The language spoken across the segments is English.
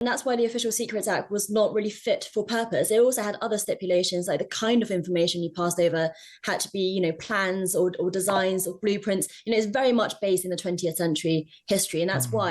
And that's why the Official Secrets Act was not really fit for purpose. It also had other stipulations, like the kind of information you passed over had to be, plans or designs or blueprints. It's very much based in the 20th century history. And that's why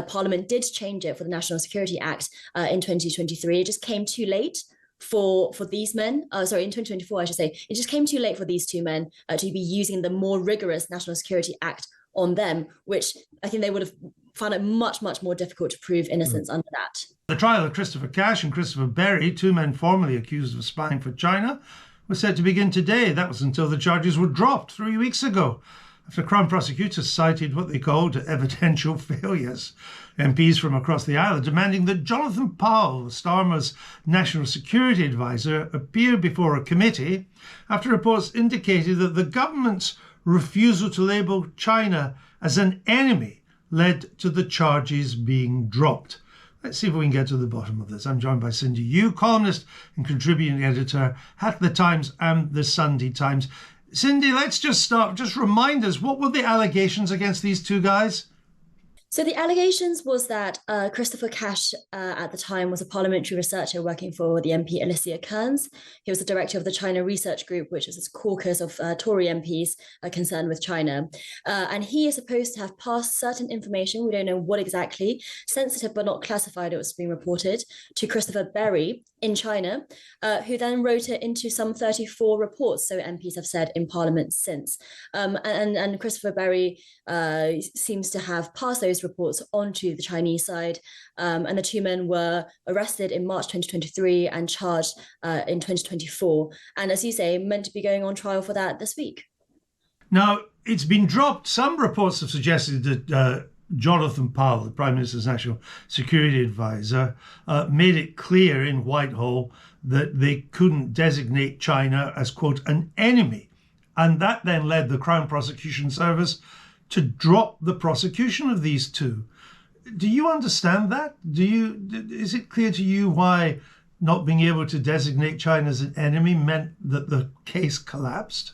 Parliament did change it for the National Security Act in 2023. It just came too late for these men. Sorry, in 2024, I should say. It just came too late for these two men to be using the more rigorous National Security Act on them, which I think they would have found it much, much more difficult to prove innocence under that. The trial of Christopher Cash and Christopher Berry, two men formerly accused of spying for China, was set to begin today. That was until the charges were dropped 3 weeks ago, after Crown prosecutors cited what they called evidential failures. MPs from across the aisle are demanding that Jonathan Powell, Starmer's national security advisor, appear before a committee after reports indicated that the government's refusal to label China as an enemy led to the charges being dropped. Let's see if we can get to the bottom of this. I'm joined by Cindy Yu, columnist and contributing editor at The Times and The Sunday Times. Cindy, let's just start. Just remind us, what were the allegations against these two guys? So the allegations was that Christopher Cash at the time was a parliamentary researcher working for the MP Alicia Kearns. He was the director of the China Research Group, which is a caucus of Tory MPs concerned with China. And he is supposed to have passed certain information, we don't know what exactly, sensitive but not classified, it was being reported, to Christopher Berry in China, who then wrote it into some 34 reports, so MPs have said in Parliament since. And Christopher Berry seems to have passed those reports onto the Chinese side, and the two men were arrested in March 2023 and charged in 2024, and as you say, meant to be going on trial for that this week. Now, it's been dropped. Some reports have suggested that Jonathan Powell, the Prime Minister's National Security Advisor, made it clear in Whitehall that they couldn't designate China as, quote, an enemy, and that then led the Crown Prosecution Service to drop the prosecution of these two. Do you understand that? Is it clear to you why not being able to designate China as an enemy meant that the case collapsed?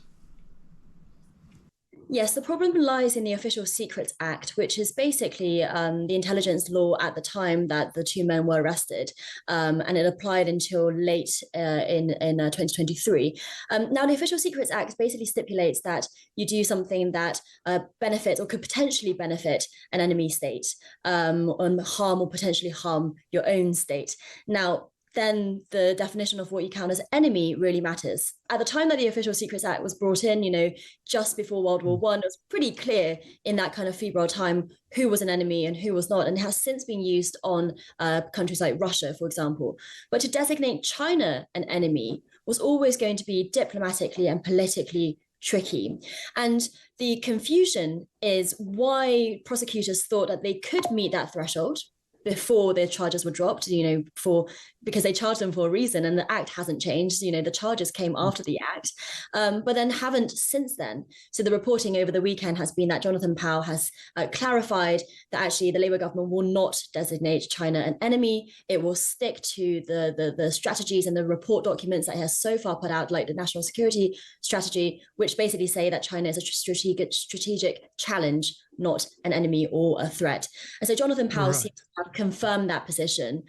Yes, the problem lies in the Official Secrets Act, which is basically the intelligence law at the time that the two men were arrested, and it applied until late in 2023. Now, the Official Secrets Act basically stipulates that you do something that benefits or could potentially benefit an enemy state, and harm or potentially harm your own state. Now, then the definition of what you count as enemy really matters. At the time that the Official Secrets Act was brought in, just before World War I, it was pretty clear in that kind of febrile time who was an enemy and who was not, and has since been used on countries like Russia, for example. But to designate China an enemy was always going to be diplomatically and politically tricky. And the confusion is why prosecutors thought that they could meet that threshold before their charges were dropped, because they charged them for a reason, and the act hasn't changed. The charges came after the act, but then haven't since then. So the reporting over the weekend has been that Jonathan Powell has clarified that actually the Labour government will not designate China an enemy. It will stick to the strategies and the report documents that it has so far put out, like the national security strategy, which basically say that China is a strategic challenge, not an enemy or a threat. And so Jonathan Powell seems to have confirmed that position,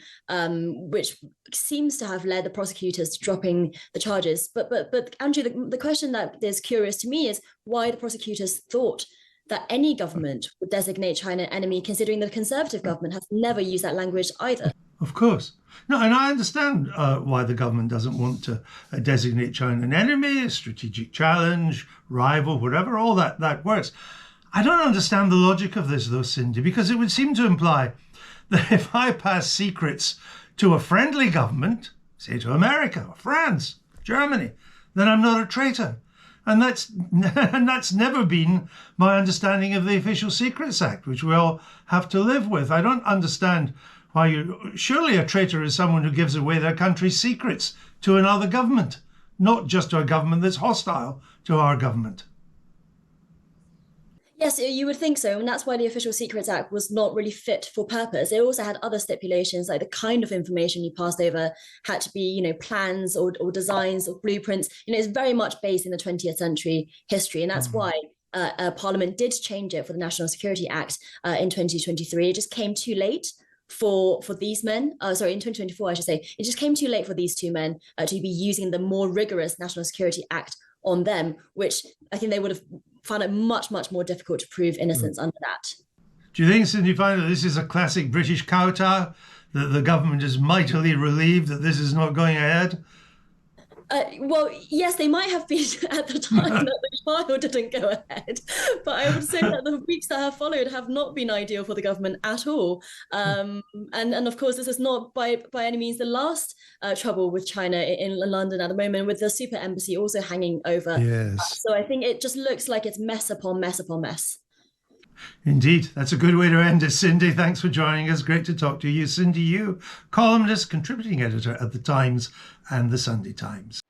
which seems to have led the prosecutors to dropping the charges. But Andrew, the question that is curious to me is why the prosecutors thought that any government would designate China an enemy, considering the Conservative government has never used that language either. Of course. No, and I understand why the government doesn't want to designate China an enemy, a strategic challenge, rival, whatever, all that works. I don't understand the logic of this, though, Cindy, because it would seem to imply that if I pass secrets to a friendly government, say to America or France, Germany, then I'm not a traitor. And that's never been my understanding of the Official Secrets Act, which we all have to live with. I don't understand why surely a traitor is someone who gives away their country's secrets to another government, not just to a government that's hostile to our government. Yes, you would think so. And that's why the Official Secrets Act was not really fit for purpose. It also had other stipulations, like the kind of information you passed over had to be, plans or designs or blueprints. It's very much based in the 20th century history. And that's why Parliament did change it for the National Security Act in 2023. It just came too late for these men. Sorry, in 2024, I should say, it just came too late for these two men to be using the more rigorous National Security Act on them, which I think they would have found it much, much more difficult to prove innocence under that. Do you think, Cindy, find that this is a classic British kowtow, that the government is mightily relieved that this is not going ahead? Well, yes, they might have been at the time that the trial didn't go ahead, but I would say that the weeks that have followed have not been ideal for the government at all. And of course, this is not by any means the last trouble with China in London at the moment, with the super embassy also hanging over. Yes. So I think it just looks like it's mess upon mess upon mess. Indeed, that's a good way to end it, Cindy. Thanks for joining us. Great to talk to you. Cindy Yu, columnist, contributing editor at The Times and The Sunday Times.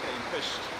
Getting pushed